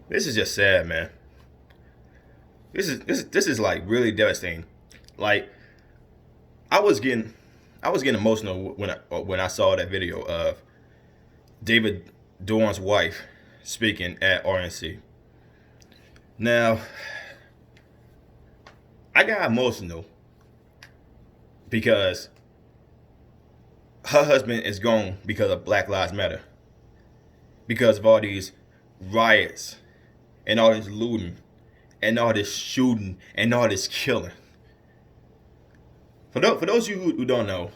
This is just sad, man. This is like really devastating. Like I was getting I was getting emotional when I saw that video of David Dorn's wife speaking at RNC. Now, I got emotional because her husband is gone because of Black Lives Matter, because of all these riots and all this looting and all this shooting and all this killing. For those of you who don't know,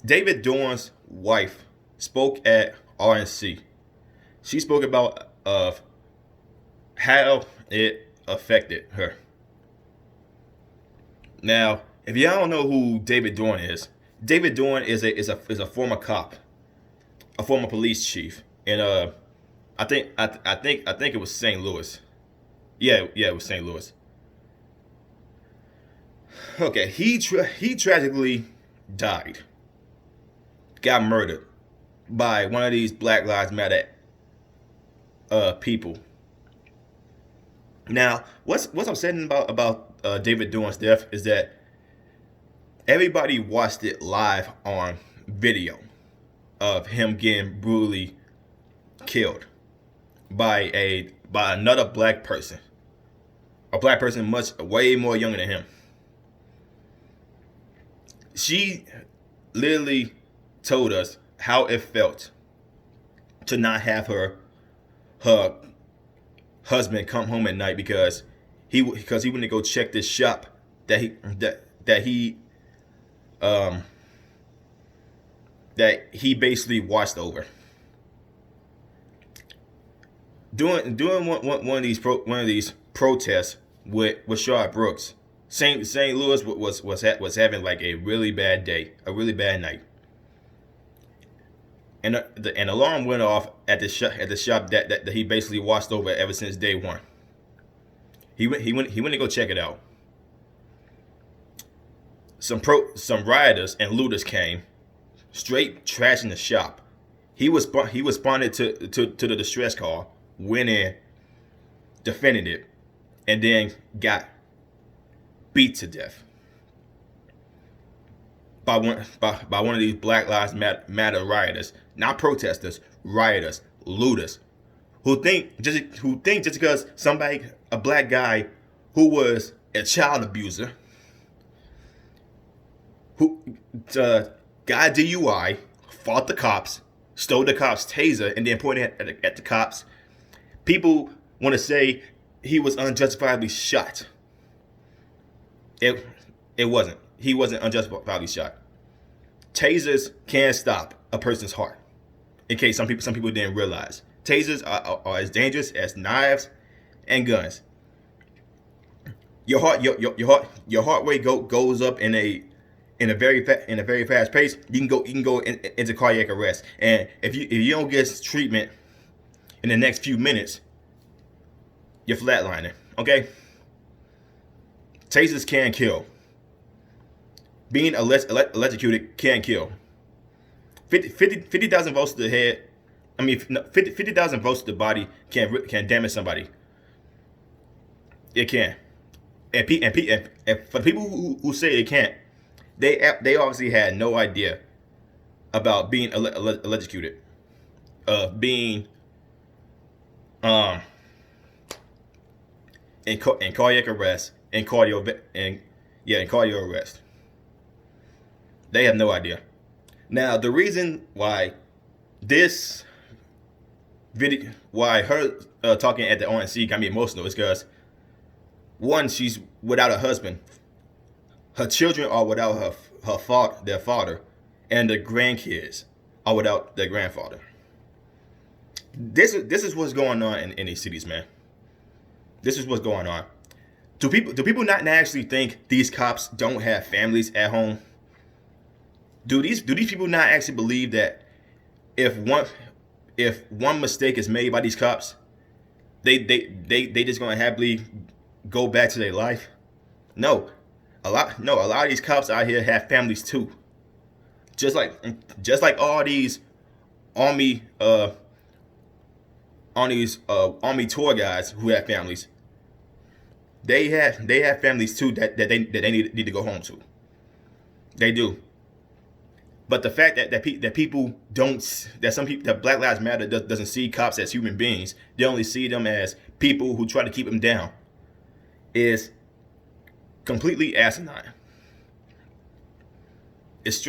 David Dorn's wife spoke at RNC. She spoke about how it affected her. Now, if y'all don't know who David Dorn is, David Dorn is a former cop, a former police chief, and I think it was St. Louis. Yeah, it was St. Louis. Okay, he tragically died, got murdered by one of these Black Lives Matter people. Now, what's upsetting about David Dorn's death is that everybody watched it live on video of him getting brutally killed by another black person, a black person much way more younger than him. She literally told us how it felt to not have her husband come home at night because he went to go check this shop um that he basically watched over. Doing one of these protests with Shaw Brooks, St. Louis was having like a really bad day, a really bad night, and an alarm went off at the shop that he basically watched over ever since day one. He went to go check it out. Some rioters and looters came, straight trashing the shop. He responded to the distress call, went in, defended it, and then got beat to death by one of these Black Lives Matter rioters, not protesters, rioters, looters, who think just because a black guy who was a child abuser, who got DUI, fought the cops, stole the cops' taser, and then pointed at the cops. People want to say he was unjustifiably shot. It wasn't. He wasn't unjustifiably shot. Tasers can stop a person's heart. In case some people didn't realize, tasers are as dangerous as knives and guns. Your heart rate goes up in a very fast pace. You can go into cardiac arrest, and if you don't get treatment in the next few minutes, you're flatlining. Okay. Tasers can kill. Being electrocuted can kill. 50,000 volts to the head. I mean, 50,000 volts to the body can damage somebody. It can. And for the people who say it can't, they obviously had no idea about being electrocuted, of being in cardiac arrest and cardio arrest. They have no idea. Now, the reason why this video, why her talking at the ONC got me emotional is because, one, she's without a husband. Her children are without their father, and the grandkids are without their grandfather. This is what's going on in these cities, man. This is what's going on. Do people not actually think these cops don't have families at home? Do these people not actually believe that if one mistake is made by these cops, they just gonna happily go back to their life? No, a lot of these cops out here have families too. Just like all these army army tour guys who have families. They have families too that they need to go home to. They do. But the fact that people don't, that some people, that Black Lives Matter doesn't see cops as human beings, they only see them as people who try to keep them down, is completely asinine. It's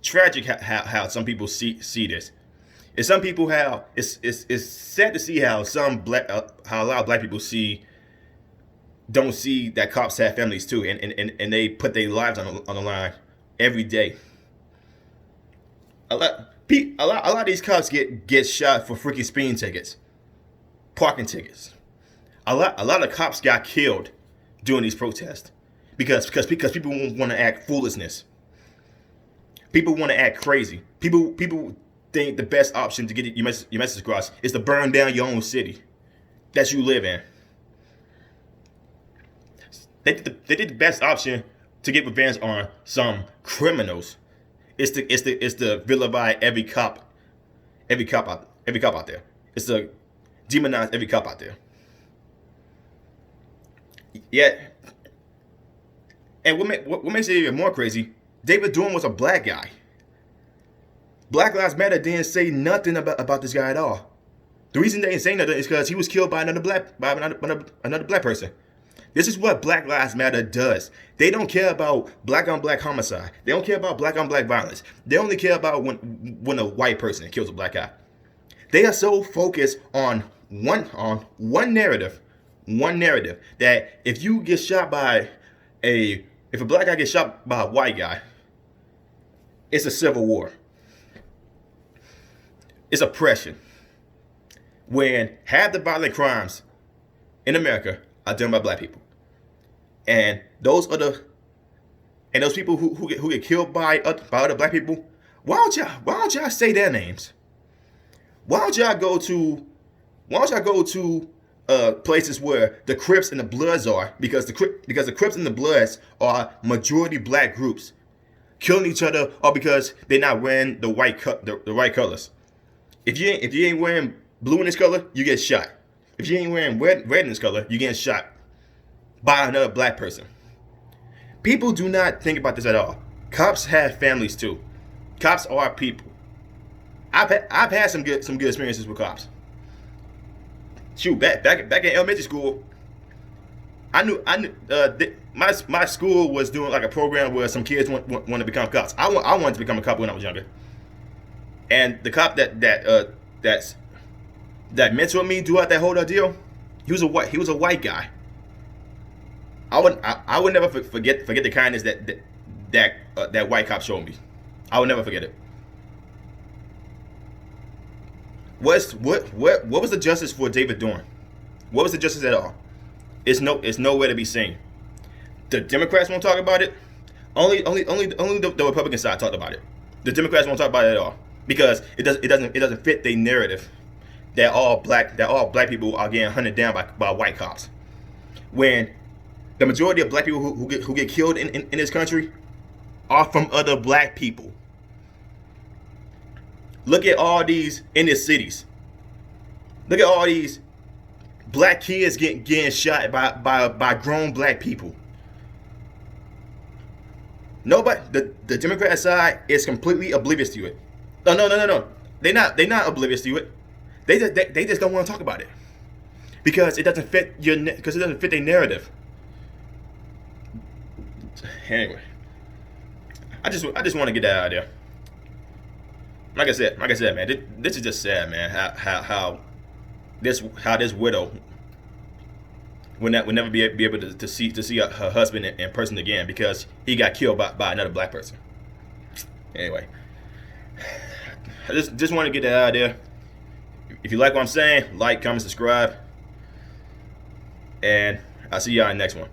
tragic how some people see this. It's some people how it's sad to see how how a lot of black people don't see that cops have families too, and they put their lives on the line every day. A lot of these cops get shot for freaking speeding tickets, parking tickets. A lot of cops got killed during these protests because people want to act foolishness. People want to act crazy. People think the best option to get your message across is to burn down your own city that you live in. They did the best option to get revenge on some criminals. It's to vilify every cop out there. It's to demonize every cop out there. Yet, and what makes it even more crazy, David Dorn was a black guy. Black Lives Matter didn't say nothing about this guy at all. The reason they didn't say nothing is because he was killed by another black person. This is what Black Lives Matter does. They don't care about black on black homicide. They don't care about black on black violence. They only care about when a white person kills a black guy. They are so focused on one narrative that if you get shot by if a black guy gets shot by a white guy, it's a civil war. It's oppression. When half the violent crimes in America are done by black people, and those people who get killed by other black people, why don't y'all say their names? Why don't y'all go to places where the Crips and the Bloods are, because the Crips and the Bloods are majority black groups killing each other, or because they're not wearing the right colors. If you ain't wearing blue in this color, you get shot. If you ain't wearing red in this color, you get shot by another black person. People do not think about this at all. Cops have families too. Cops are people. I've had some good experiences with cops. Shoot, back in elementary school, I knew my school was doing like a program where some kids want to become cops. I wanted to become a cop when I was younger, and the cop that mentored me throughout that whole ordeal, he was a white guy. I would never forget the kindness that white cop showed me. I would never forget it. What was the justice for David Dorn? What was the justice at all? It's nowhere to be seen. The Democrats won't talk about it. Only the Republican side talked about it. The Democrats won't talk about it at all because it doesn't fit their narrative that all black people are getting hunted down by white cops. When the majority of black people who get killed in this country are from other black people. Look at all these inner cities. Look at all these black kids getting shot by grown black people. Nobody, the Democrat side is completely oblivious to it. No. They're not oblivious to it. They just don't want to talk about it because it doesn't fit their narrative. Anyway, I just want to get that out of there. Like I said, man, this is just sad, man. How this widow will never be able to see her husband in person again because he got killed by another black person. Anyway, I just want to get that out of there. If you like what I'm saying, like, comment, subscribe, and I'll see y'all in the next one.